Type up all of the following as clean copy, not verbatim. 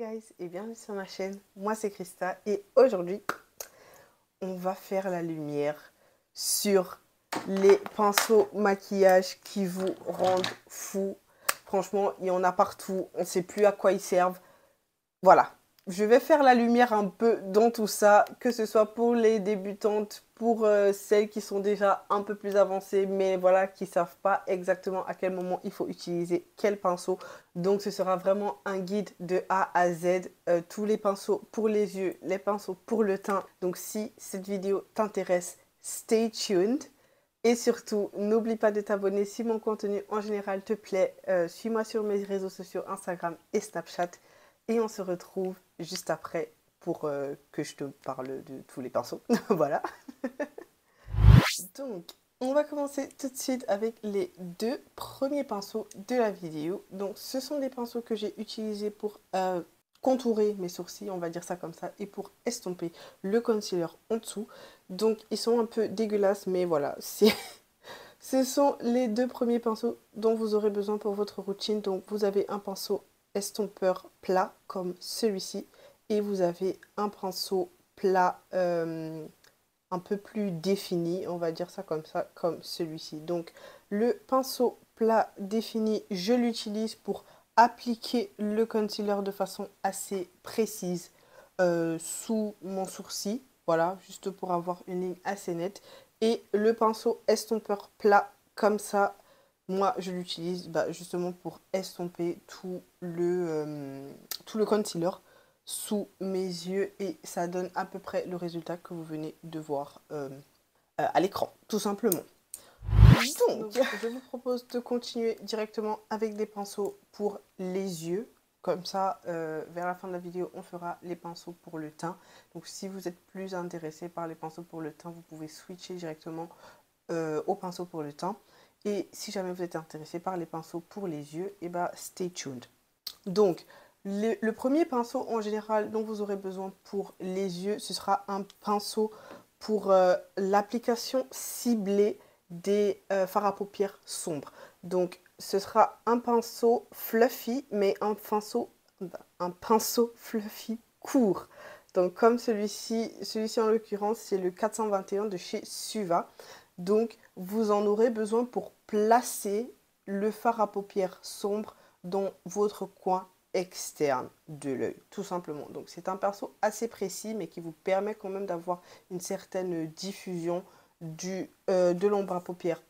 guys et bienvenue sur ma chaîne, moi c'est Christa et aujourd'hui on va faire la lumière sur les pinceaux maquillage qui vous rendent fou. Franchement, il y en a partout, on ne sait plus à quoi ils servent. Voilà, je vais faire la lumière un peu dans tout ça, que ce soit pour les débutantes, pour celles qui sont déjà un peu plus avancées, mais voilà, qui ne savent pas exactement à quel moment il faut utiliser quel pinceau. Donc ce sera vraiment un guide de A à Z, tous les pinceaux pour les yeux, les pinceaux pour le teint. Donc si cette vidéo t'intéresse, stay tuned. Et surtout, n'oublie pas de t'abonner si mon contenu en général te plaît. Suis-moi sur mes réseaux sociaux Instagram et Snapchat. Et on se retrouve juste après pour que je te parle de tous les pinceaux. Voilà. Donc, on va commencer tout de suite avec les deux premiers pinceaux de la vidéo. Donc, ce sont des pinceaux que j'ai utilisés pour contourer mes sourcils, on va dire ça comme ça, et pour estomper le concealer en dessous. Donc, ils sont un peu dégueulasses, mais voilà, ce sont les deux premiers pinceaux dont vous aurez besoin pour votre routine. Donc, vous avez un pinceau estompeur plat comme celui-ci et vous avez un pinceau plat un peu plus défini, on va dire ça comme celui-ci. Donc le pinceau plat défini, je l'utilise pour appliquer le concealer de façon assez précise sous mon sourcil, voilà, juste pour avoir une ligne assez nette. Et le pinceau estompeur plat comme ça, moi, je l'utilise justement pour estomper tout le concealer sous mes yeux et ça donne à peu près le résultat que vous venez de voir à l'écran, tout simplement. Donc, je vous propose de continuer directement avec des pinceaux pour les yeux. Comme ça, vers la fin de la vidéo, on fera les pinceaux pour le teint. Donc, si vous êtes plus intéressé par les pinceaux pour le teint, vous pouvez switcher directement aux pinceaux pour le teint. Et si jamais vous êtes intéressé par les pinceaux pour les yeux, et bah stay tuned. Donc, le premier pinceau en général dont vous aurez besoin pour les yeux, ce sera un pinceau pour l'application ciblée des fards à paupières sombres. Donc, ce sera un pinceau fluffy, mais un pinceau fluffy court. Donc, comme celui-ci en l'occurrence, c'est le 421 de chez Suva. Donc, vous en aurez besoin pour placer le fard à paupières sombre dans votre coin externe de l'œil, tout simplement. Donc, c'est un pinceau assez précis, mais qui vous permet quand même d'avoir une certaine diffusion de l'ombre à paupières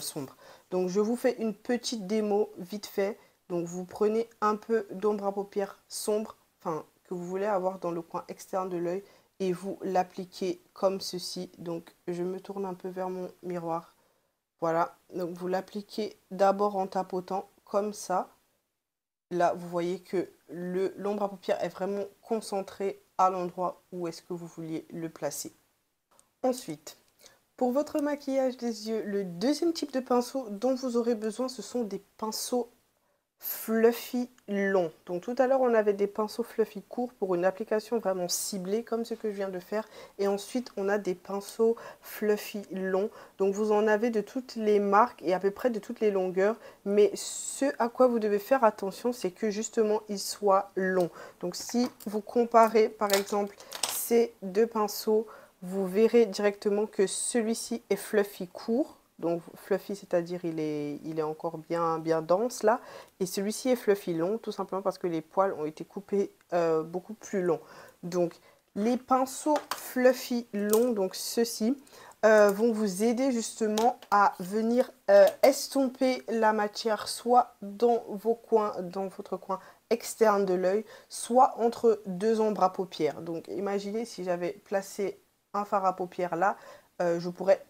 sombre. Donc, je vous fais une petite démo vite fait. Donc, vous prenez un peu d'ombre à paupières sombre, enfin, que vous voulez avoir dans le coin externe de l'œil, et vous l'appliquez comme ceci. Donc, je me tourne un peu vers mon miroir. Voilà, donc vous l'appliquez d'abord en tapotant comme ça. Là, vous voyez que l'ombre à paupières est vraiment concentrée à l'endroit où est-ce que vous vouliez le placer. Ensuite, pour votre maquillage des yeux, le deuxième type de pinceau dont vous aurez besoin, ce sont des pinceaux fluffy long. Donc tout à l'heure on avait des pinceaux fluffy courts pour une application vraiment ciblée comme ce que je viens de faire, et ensuite on a des pinceaux fluffy longs. Donc vous en avez de toutes les marques et à peu près de toutes les longueurs, mais ce à quoi vous devez faire attention, c'est que justement ils soient longs. Donc si vous comparez par exemple ces deux pinceaux, vous verrez directement que celui-ci est fluffy court. Donc fluffy, c'est-à-dire il est encore bien dense là. Et celui-ci est fluffy long, tout simplement parce que les poils ont été coupés beaucoup plus longs. Donc les pinceaux fluffy longs, donc ceux-ci, vont vous aider justement à venir estomper la matière soit dans votre coin externe de l'œil, soit entre deux ombres à paupières. Donc imaginez si j'avais placé un fard à paupières là, je pourrais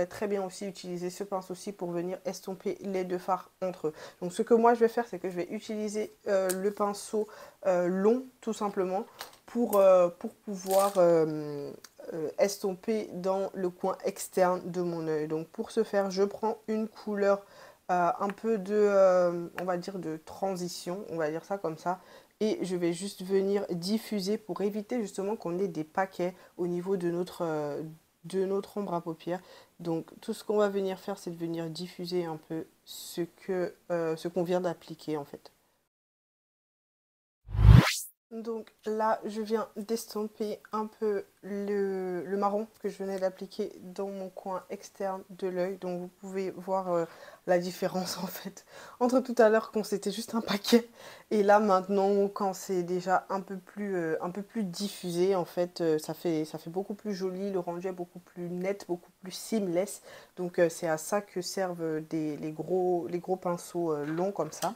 très bien aussi utiliser ce pinceau-ci pour venir estomper les deux fards entre eux. Donc ce que moi je vais faire, c'est que je vais utiliser le pinceau long tout simplement pour pouvoir estomper dans le coin externe de mon œil. Donc pour ce faire, je prends une couleur un peu on va dire de transition, on va dire ça comme ça. Et je vais juste venir diffuser pour éviter justement qu'on ait des paquets au niveau de notre ombre à paupières. Donc tout ce qu'on va venir faire, c'est de venir diffuser un peu ce qu'on vient d'appliquer en fait. Donc là, je viens d'estomper un peu le marron que je venais d'appliquer dans mon coin externe de l'œil. Donc vous pouvez voir la différence en fait entre tout à l'heure quand c'était juste un paquet et là maintenant quand c'est déjà un peu plus diffusé en fait, ça fait beaucoup plus joli, le rendu est beaucoup plus net, beaucoup plus seamless. Donc c'est à ça que servent les gros pinceaux longs comme ça.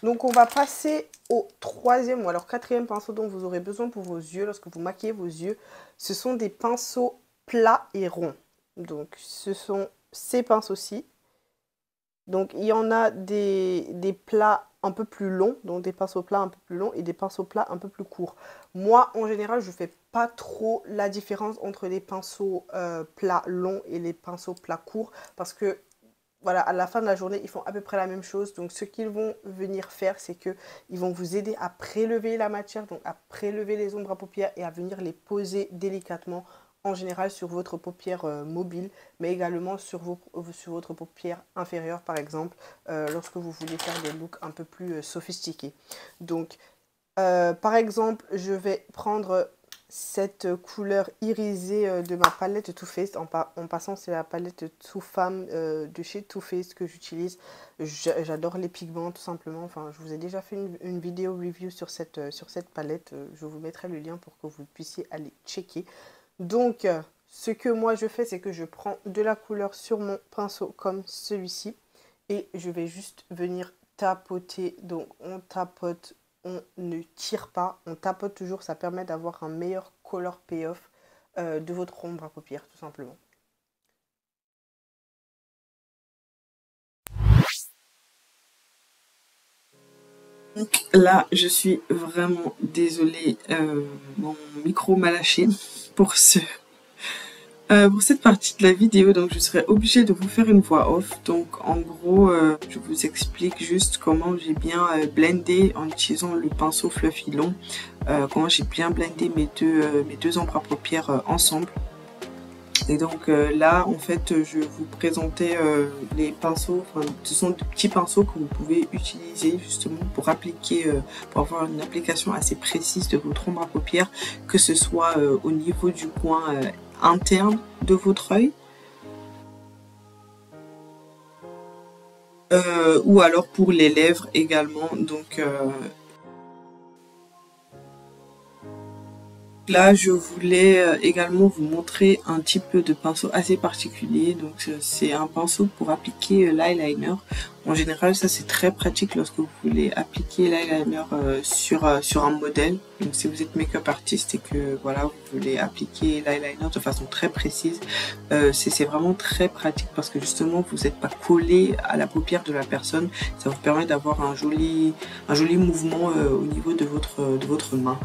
Donc on va passer au troisième ou alors quatrième pinceau dont vous aurez besoin pour vos yeux lorsque vous maquillez vos yeux. Ce sont des pinceaux plats et ronds. Donc ce sont ces pinceaux-ci. Donc il y en a des plats un peu plus longs, donc des pinceaux plats un peu plus longs et des pinceaux plats un peu plus courts. Moi en général je ne fais pas trop la différence entre les pinceaux plats longs et les pinceaux plats courts parce que voilà, à la fin de la journée, ils font à peu près la même chose. Donc, ce qu'ils vont venir faire, c'est qu'ils vont vous aider à prélever la matière, donc à prélever les ombres à paupières et à venir les poser délicatement, en général sur votre paupière mobile, mais également sur votre paupière inférieure, par exemple, lorsque vous voulez faire des looks un peu plus sophistiqués. Donc, par exemple, je vais prendre cette couleur irisée de ma palette Too Faced. En passant, c'est la palette Too Femme de chez Too Faced que j'utilise. J'adore les pigments tout simplement. Enfin, je vous ai déjà fait une vidéo review sur cette palette. Je vous mettrai le lien pour que vous puissiez aller checker. Donc, ce que moi je fais, c'est que je prends de la couleur sur mon pinceau comme celui-ci. Et je vais juste venir tapoter. Donc, on tapote. On ne tire pas, on tapote toujours, ça permet d'avoir un meilleur color payoff de votre ombre à paupières tout simplement. Donc là, je suis vraiment désolée, mon micro m'a lâché pour pour cette partie de la vidéo, donc je serai obligée de vous faire une voix off. Donc en gros, je vous explique juste comment j'ai bien blendé en utilisant le pinceau fluffy long, comment j'ai bien blendé mes deux ombres à paupières ensemble. Et donc là, en fait, je vous présentais les pinceaux. Enfin, ce sont de petits pinceaux que vous pouvez utiliser justement pour appliquer, pour avoir une application assez précise de votre ombre à paupières, que ce soit au niveau du coin interne de votre œil, ou alors pour les lèvres également. Donc là, je voulais également vous montrer un type de pinceau assez particulier. Donc, c'est un pinceau pour appliquer l'eyeliner. En général, ça c'est très pratique lorsque vous voulez appliquer l'eyeliner sur un modèle. Donc, si vous êtes make-up artiste et que voilà, vous voulez appliquer l'eyeliner de façon très précise, c'est vraiment très pratique parce que justement, vous n'êtes pas collé à la paupière de la personne. Ça vous permet d'avoir un joli mouvement au niveau de votre main.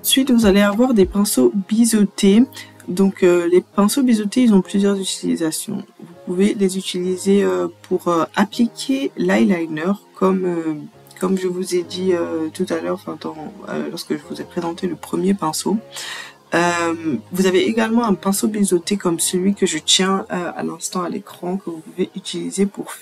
Ensuite, vous allez avoir des pinceaux biseautés. Donc, les pinceaux biseautés, ils ont plusieurs utilisations. Vous pouvez les utiliser pour appliquer l'eyeliner, comme je vous ai dit tout à l'heure, lorsque je vous ai présenté le premier pinceau. Vous avez également un pinceau biseauté comme celui que je tiens à l'instant à l'écran, que vous pouvez utiliser pour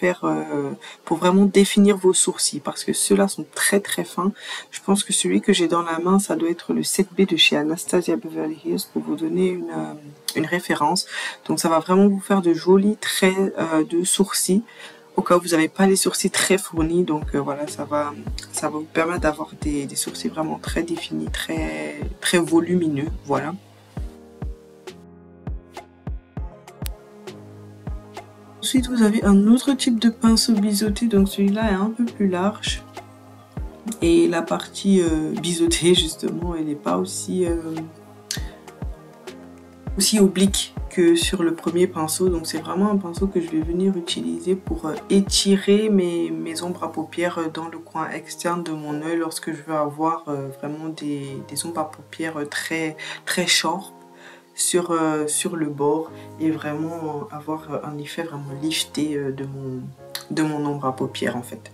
pour vraiment définir vos sourcils, parce que ceux-là sont très très fins. Je pense que celui que j'ai dans la main, ça doit être le 7B de chez Anastasia Beverly Hills, pour vous donner une référence. Donc ça va vraiment vous faire de jolis traits de sourcils, au cas où vous n'avez pas les sourcils très fournis. Donc voilà, ça va vous permettre d'avoir des sourcils vraiment très définis, très volumineux, voilà. Ensuite, vous avez un autre type de pinceau biseauté, donc celui-là est un peu plus large. Et la partie biseautée, justement, elle n'est pas aussi oblique que sur le premier pinceau. Donc c'est vraiment un pinceau que je vais venir utiliser pour étirer mes ombres à paupières dans le coin externe de mon œil lorsque je veux avoir vraiment des ombres à paupières très sharp sur le bord et vraiment avoir un effet vraiment lifté de mon ombre à paupières en fait.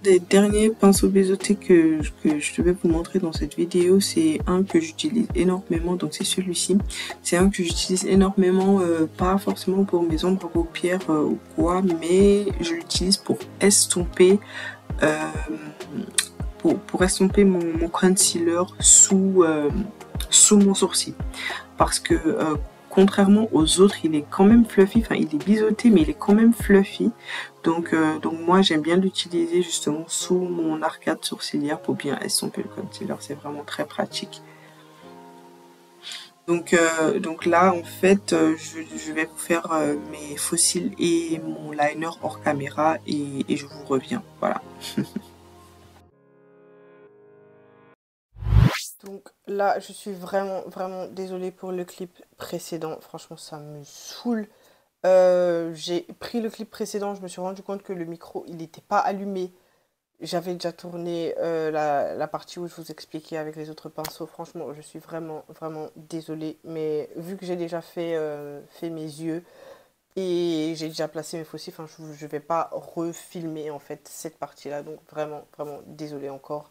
des derniers pinceaux biseautés que je devais vous montrer dans cette vidéo, c'est un que j'utilise énormément, donc c'est celui-ci. C'est un que j'utilise énormément, pas forcément pour mes ombres à paupières ou quoi, mais je l'utilise pour estomper, euh, pour estomper mon concealer sous mon sourcil. Parce que contrairement aux autres, il est quand même fluffy, enfin il est biseauté mais il est quand même fluffy. Donc moi j'aime bien l'utiliser justement sous mon arcade sourcilière pour bien estomper le concealer, c'est vraiment très pratique. Donc là en fait je vais vous faire mes faux cils et mon liner hors caméra et je vous reviens, voilà. Donc là, je suis vraiment, vraiment désolée pour le clip précédent. Franchement, ça me saoule. J'ai pris le clip précédent, je me suis rendu compte que le micro, il n'était pas allumé. J'avais déjà tourné la partie où je vous expliquais avec les autres pinceaux. Franchement, je suis vraiment, vraiment désolée. Mais vu que j'ai déjà fait mes yeux et j'ai déjà placé mes faux cils, enfin, je ne vais pas refilmer en fait cette partie-là. Donc vraiment, vraiment désolée encore.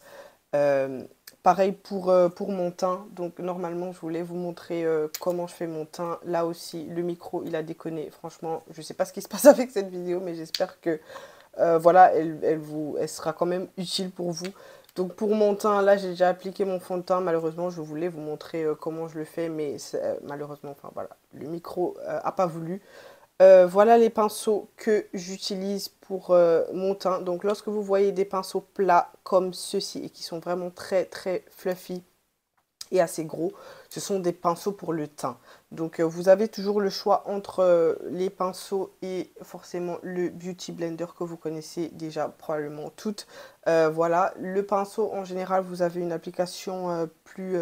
Euh, Pareil pour mon teint. Donc normalement, je voulais vous montrer comment je fais mon teint. Là aussi, le micro, il a déconné. Franchement, je sais pas ce qui se passe avec cette vidéo, mais j'espère que voilà, elle sera quand même utile pour vous. Donc pour mon teint, là, j'ai déjà appliqué mon fond de teint. Malheureusement, je voulais vous montrer comment je le fais, mais malheureusement, enfin voilà, le micro a pas voulu. Voilà les pinceaux que j'utilise pour mon teint. Donc lorsque vous voyez des pinceaux plats comme ceux-ci et qui sont vraiment très très fluffy et assez gros, ce sont des pinceaux pour le teint. Donc vous avez toujours le choix entre les pinceaux et forcément le Beauty Blender que vous connaissez déjà probablement toutes. Voilà, le pinceau en général, vous avez une application plus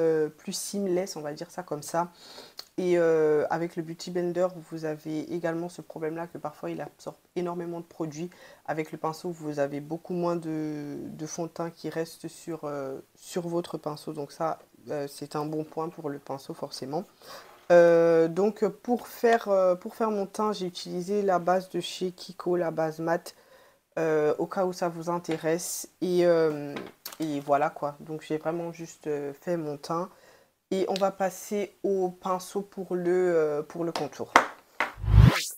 seamless, on va dire ça comme ça. Et avec le Beauty Blender, vous avez également ce problème-là que parfois il absorbe énormément de produits. Avec le pinceau, vous avez beaucoup moins de fond de teint qui reste sur votre pinceau. Donc ça, c'est un bon point pour le pinceau forcément. Donc pour faire mon teint, j'ai utilisé la base de chez Kiko, la base mat, au cas où ça vous intéresse. Et voilà quoi. Donc j'ai vraiment juste fait mon teint. Et on va passer au pinceau pour le contour.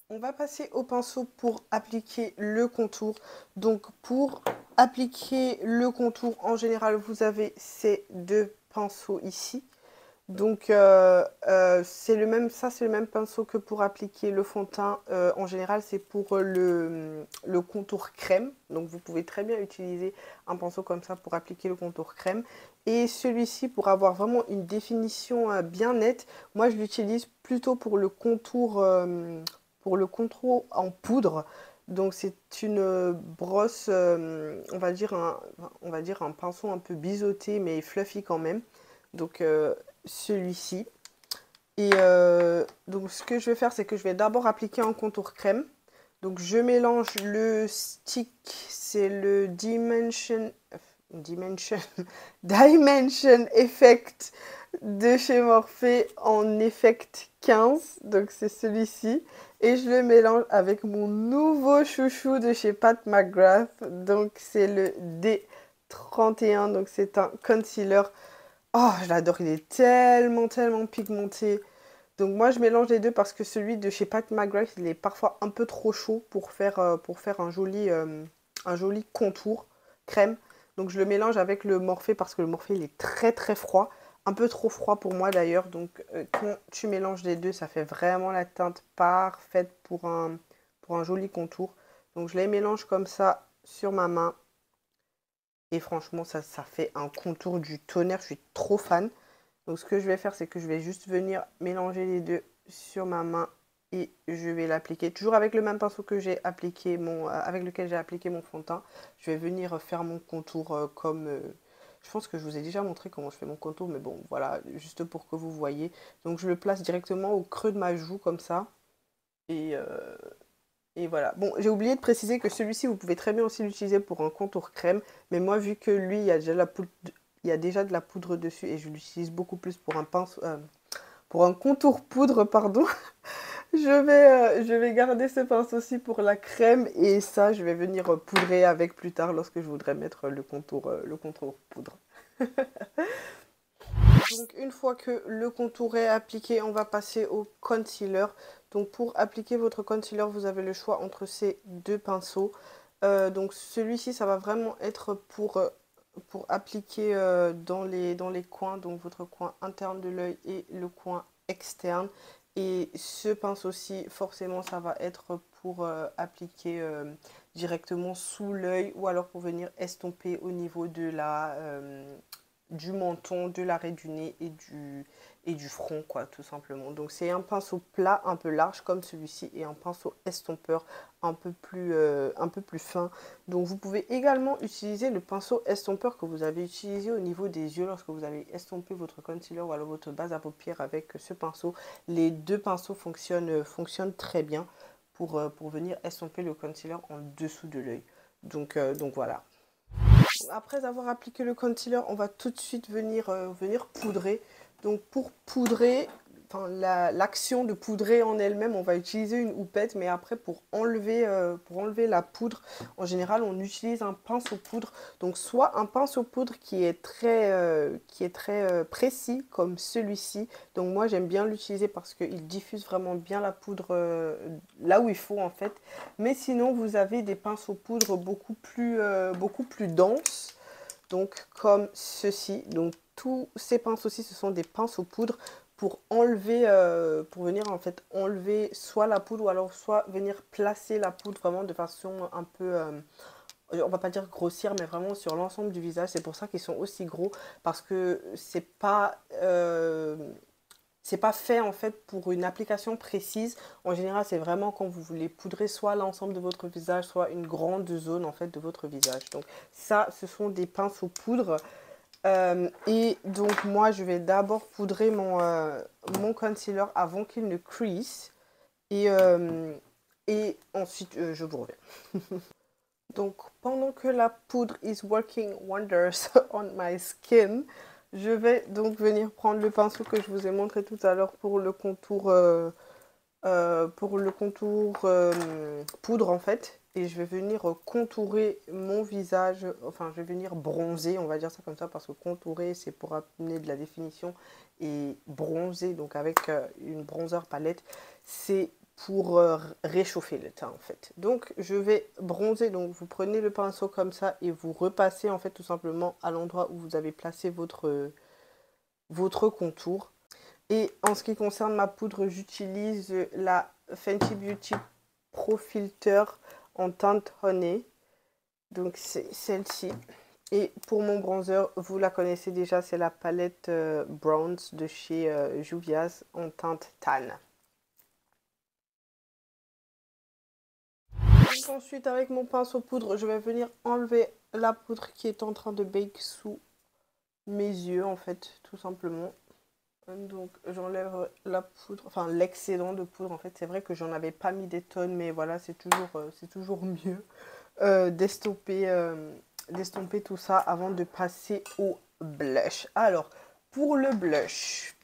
On va passer au pinceau pour appliquer le contour. Donc pour appliquer le contour, en général, vous avez ces deux pinceaux ici. Donc c'est le même, ça c'est le même pinceau que pour appliquer le fond de teint. En général, c'est pour le contour crème. Donc vous pouvez très bien utiliser un pinceau comme ça pour appliquer le contour crème. Et celui-ci, pour avoir vraiment une définition bien nette, moi je l'utilise plutôt pour le contour en poudre. Donc c'est une brosse, on va dire un pinceau un peu biseauté mais fluffy quand même. Donc celui-ci. Et donc ce que je vais faire, c'est que je vais d'abord appliquer un contour crème. Donc je mélange le stick, c'est le Dimension Effect de chez Morphe en Effect 15. Donc c'est celui-ci. Et je le mélange avec mon nouveau chouchou de chez Pat McGrath. Donc c'est le D31. Donc c'est un concealer. Oh, je l'adore, il est tellement, tellement pigmenté. Donc moi, je mélange les deux parce que celui de chez Pat McGrath, il est parfois un peu trop chaud pour faire un joli contour crème. Donc je le mélange avec le Morphe parce que le Morphe, il est très, très froid. Un peu trop froid pour moi d'ailleurs. Donc quand tu mélanges les deux, ça fait vraiment la teinte parfaite pour un joli contour. Donc je les mélange comme ça sur ma main. Et franchement, ça fait un contour du tonnerre. Je suis trop fan. Donc ce que je vais faire, c'est que je vais juste venir mélanger les deux sur ma main et je vais l'appliquer. Toujours avec le même pinceau que j'ai appliqué avec lequel j'ai appliqué mon fond de teint. Je vais venir faire mon contour comme... je pense que je vous ai déjà montré comment je fais mon contour, mais bon, voilà, juste pour que vous voyez. Donc je le place directement au creux de ma joue comme ça. Et, euh, et voilà. Bon, j'ai oublié de préciser que celui-ci, vous pouvez très bien aussi l'utiliser pour un contour crème. Mais moi, vu que lui, il y a déjà il y a déjà de la poudre dessus et je l'utilise beaucoup plus pour un pinceau, pour un contour poudre, pardon. Je vais garder ce pinceau-ci pour la crème et ça, je vais venir poudrer avec plus tard lorsque je voudrais mettre le contour poudre. Donc une fois que le contour est appliqué, on va passer au concealer. Donc pour appliquer votre concealer, vous avez le choix entre ces deux pinceaux. Donc celui-ci, ça va vraiment être pour appliquer dans les coins, donc votre coin interne de l'œil et le coin externe. Et ce pinceau-ci, forcément, ça va être pour appliquer directement sous l'œil ou alors pour venir estomper au niveau de du menton, de l'arrêt du nez et du front, quoi, tout simplement. Donc c'est un pinceau plat, un peu large comme celui-ci et un pinceau estompeur un peu plus fin. Donc vous pouvez également utiliser le pinceau estompeur que vous avez utilisé au niveau des yeux lorsque vous avez estompé votre concealer ou alors votre base à paupières avec ce pinceau. Les deux pinceaux fonctionnent très bien pour venir estomper le concealer en dessous de l'œil. Donc voilà. Après avoir appliqué le concealer, on va tout de suite venir poudrer. Donc pour poudrer, enfin l'action de poudrer en elle-même, on va utiliser une houppette, mais après pour enlever la poudre, en général on utilise un pinceau poudre. Donc soit un pinceau poudre qui est très précis comme celui-ci. Donc moi j'aime bien l'utiliser parce qu'il diffuse vraiment bien la poudre là où il faut en fait. Mais sinon vous avez des pinceaux poudre beaucoup plus denses. Donc comme ceci. Donc tous ces pinceaux-ci, ce sont des pinceaux poudre pour pour venir en fait enlever soit la poudre ou alors soit venir placer la poudre vraiment de façon un peu, on va pas dire grossière, mais vraiment sur l'ensemble du visage. C'est pour ça qu'ils sont aussi gros parce que c'est pas fait en fait pour une application précise. En général, c'est vraiment quand vous voulez poudrer soit l'ensemble de votre visage, soit une grande zone en fait de votre visage. Donc ça, ce sont des pinceaux poudre. Et donc moi, je vais d'abord poudrer mon concealer avant qu'il ne crease. Et, euh, et ensuite, je vous reviens. Donc pendant que la poudre is working wonders on my skin, je vais donc venir prendre le pinceau que je vous ai montré tout à l'heure pour le contour poudre en fait. Et je vais venir contourer mon visage, enfin je vais venir bronzer, on va dire ça comme ça, parce que contourer c'est pour amener de la définition et bronzer, donc avec une bronzer palette, c'est pour réchauffer le teint en fait. Donc je vais bronzer, donc vous prenez le pinceau comme ça et vous repassez en fait tout simplement à l'endroit où vous avez placé votre contour. Et en ce qui concerne ma poudre, j'utilise la Fenty Beauty Pro Filter en teinte Honey. Donc c'est celle-ci. Et pour mon bronzer, vous la connaissez déjà, c'est la palette Bronze de chez Juvia's en teinte Tan. Donc ensuite, avec mon pinceau poudre, je vais venir enlever la poudre qui est en train de bake sous mes yeux, en fait, tout simplement. Donc j'enlève la poudre, enfin l'excédent de poudre en fait. C'est vrai que j'en avais pas mis des tonnes, mais voilà, c'est toujours mieux d'estomper tout ça avant de passer au blush. Alors pour le blush,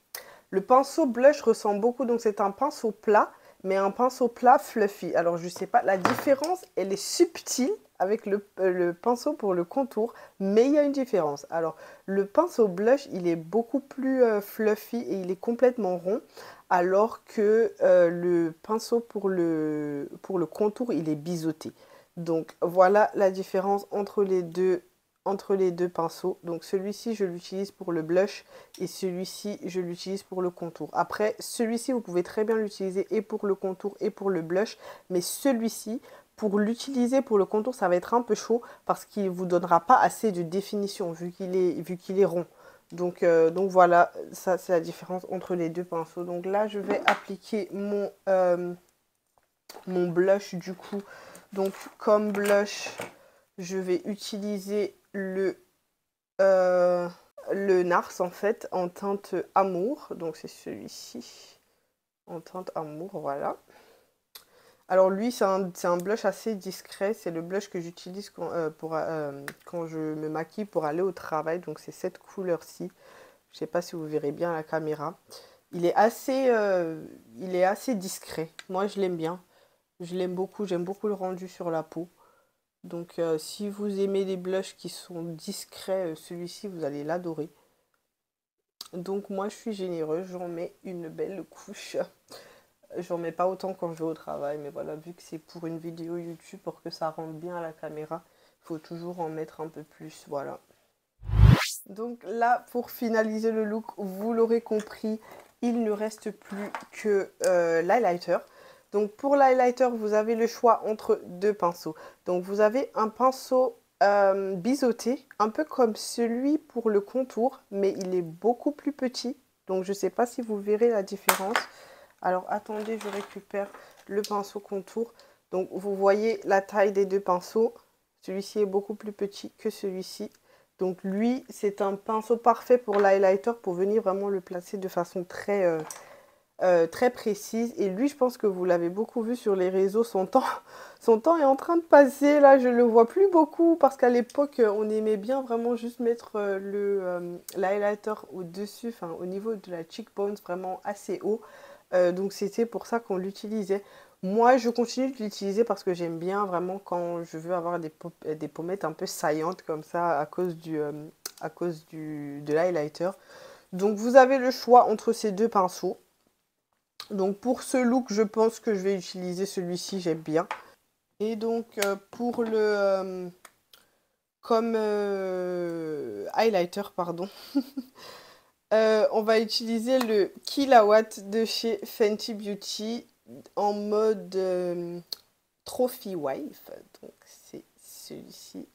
le pinceau blush ressemble beaucoup, donc c'est un pinceau plat, mais un pinceau plat fluffy. Alors je sais pas, la différence elle est subtile avec le pinceau pour le contour, mais il y a une différence. Alors le pinceau blush il est beaucoup plus fluffy et il est complètement rond, alors que le pinceau pour le contour il est biseauté. Donc voilà la différence entre les deux pinceaux. Donc celui-ci, je l'utilise pour le blush et celui-ci, je l'utilise pour le contour. Après, celui-ci, vous pouvez très bien l'utiliser et pour le contour et pour le blush. Mais celui-ci, pour l'utiliser pour le contour, ça va être un peu chaud parce qu'il ne vous donnera pas assez de définition vu qu'il est rond. Donc voilà, ça c'est la différence entre les deux pinceaux. Donc là, je vais appliquer mon blush du coup. Donc comme blush, je vais utiliser le Nars en fait en teinte Amour. Donc c'est celui-ci en teinte Amour, voilà. Alors lui c'est un blush assez discret. C'est le blush que j'utilise quand je me maquille pour aller au travail. Donc c'est cette couleur-ci. Je ne sais pas si vous verrez bien à la caméra. il est assez discret. Moi, je l'aime bien. Je l'aime beaucoup. J'aime beaucoup le rendu sur la peau. Donc, si vous aimez les blushs qui sont discrets, celui-ci, vous allez l'adorer. Donc, moi, je suis généreuse. J'en mets une belle couche. J'en mets pas autant quand je vais au travail. Mais voilà, vu que c'est pour une vidéo YouTube, pour que ça rentre bien à la caméra, il faut toujours en mettre un peu plus. Voilà. Donc là, pour finaliser le look, vous l'aurez compris, il ne reste plus que l'highlighter. Donc pour l'highlighter, vous avez le choix entre deux pinceaux. Donc vous avez un pinceau biseauté, un peu comme celui pour le contour, mais il est beaucoup plus petit. Donc je ne sais pas si vous verrez la différence. Alors attendez, je récupère le pinceau contour. Donc vous voyez la taille des deux pinceaux. Celui-ci est beaucoup plus petit que celui-ci. Donc lui, c'est un pinceau parfait pour l'highlighter, pour venir vraiment le placer de façon très précise. Et lui, je pense que vous l'avez beaucoup vu sur les réseaux, son temps est en train de passer. Là, je le vois plus beaucoup parce qu'à l'époque, on aimait bien vraiment juste mettre l'highlighter au-dessus, enfin au niveau de la cheekbone, vraiment assez haut. Donc c'était pour ça qu'on l'utilisait. Moi, je continue de l'utiliser parce que j'aime bien vraiment quand je veux avoir des pommettes un peu saillantes comme ça à cause de l'highlighter. Donc, vous avez le choix entre ces deux pinceaux. Donc, pour ce look, je pense que je vais utiliser celui-ci, j'aime bien. Et donc, pour le... comme highlighter, pardon. On va utiliser le Killawatt de chez Fenty Beauty en mode Trophy Wife. Donc c'est celui-ci.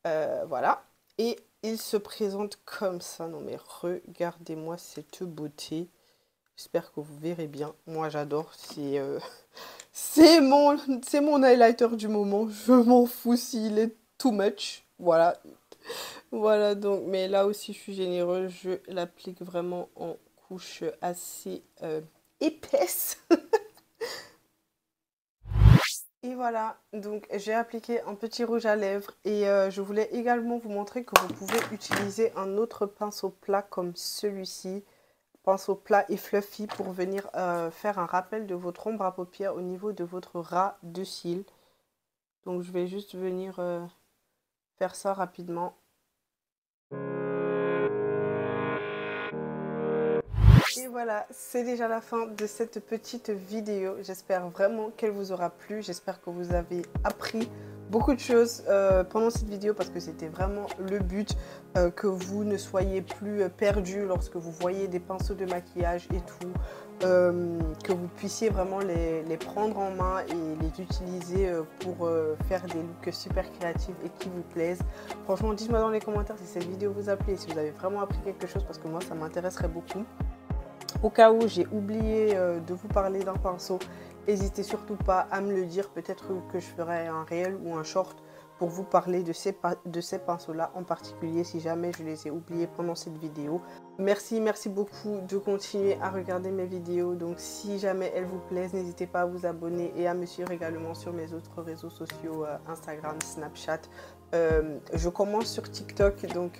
Voilà. Et il se présente comme ça. Non mais regardez-moi cette beauté. J'espère que vous verrez bien. Moi j'adore. C'est mon highlighter du moment. Je m'en fous s'il est too much. Voilà. Voilà donc. Mais là aussi je suis généreuse. Je l'applique vraiment en couche assez épaisse. Et voilà, donc j'ai appliqué un petit rouge à lèvres et je voulais également vous montrer que vous pouvez utiliser un autre pinceau plat comme celui-ci, pinceau plat et fluffy, pour venir faire un rappel de votre ombre à paupières au niveau de votre ras de cils. Donc je vais juste venir faire ça rapidement. Et voilà, c'est déjà la fin de cette petite vidéo. J'espère vraiment qu'elle vous aura plu. J'espère que vous avez appris beaucoup de choses pendant cette vidéo, parce que c'était vraiment le but, que vous ne soyez plus perdus lorsque vous voyez des pinceaux de maquillage et tout. Que vous puissiez vraiment les prendre en main et les utiliser pour faire des looks super créatifs et qui vous plaisent. Franchement, dites-moi dans les commentaires si cette vidéo vous a plu et si vous avez vraiment appris quelque chose, parce que moi, ça m'intéresserait beaucoup. Au cas où j'ai oublié de vous parler d'un pinceau, n'hésitez surtout pas à me le dire. Peut-être que je ferai un réel ou un short pour vous parler de ces pinceaux-là en particulier, si jamais je les ai oubliés pendant cette vidéo. Merci beaucoup de continuer à regarder mes vidéos. Donc si jamais elles vous plaisent, n'hésitez pas à vous abonner et à me suivre également sur mes autres réseaux sociaux, Instagram, Snapchat. Je commence sur TikTok, donc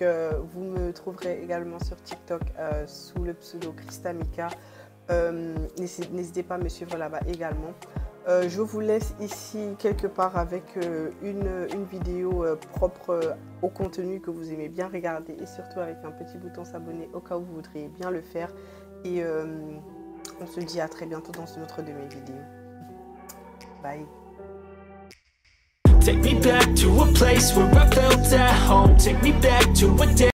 vous me trouverez également sur TikTok sous le pseudo Christamika. N'hésitez pas à me suivre là-bas également. Je vous laisse ici quelque part avec une vidéo propre au contenu que vous aimez bien regarder, et surtout avec un petit bouton s'abonner au cas où vous voudriez bien le faire. Et on se dit à très bientôt dans une autre de mes vidéos. Bye. Take me back to a place where I felt at home. Take me back to a day.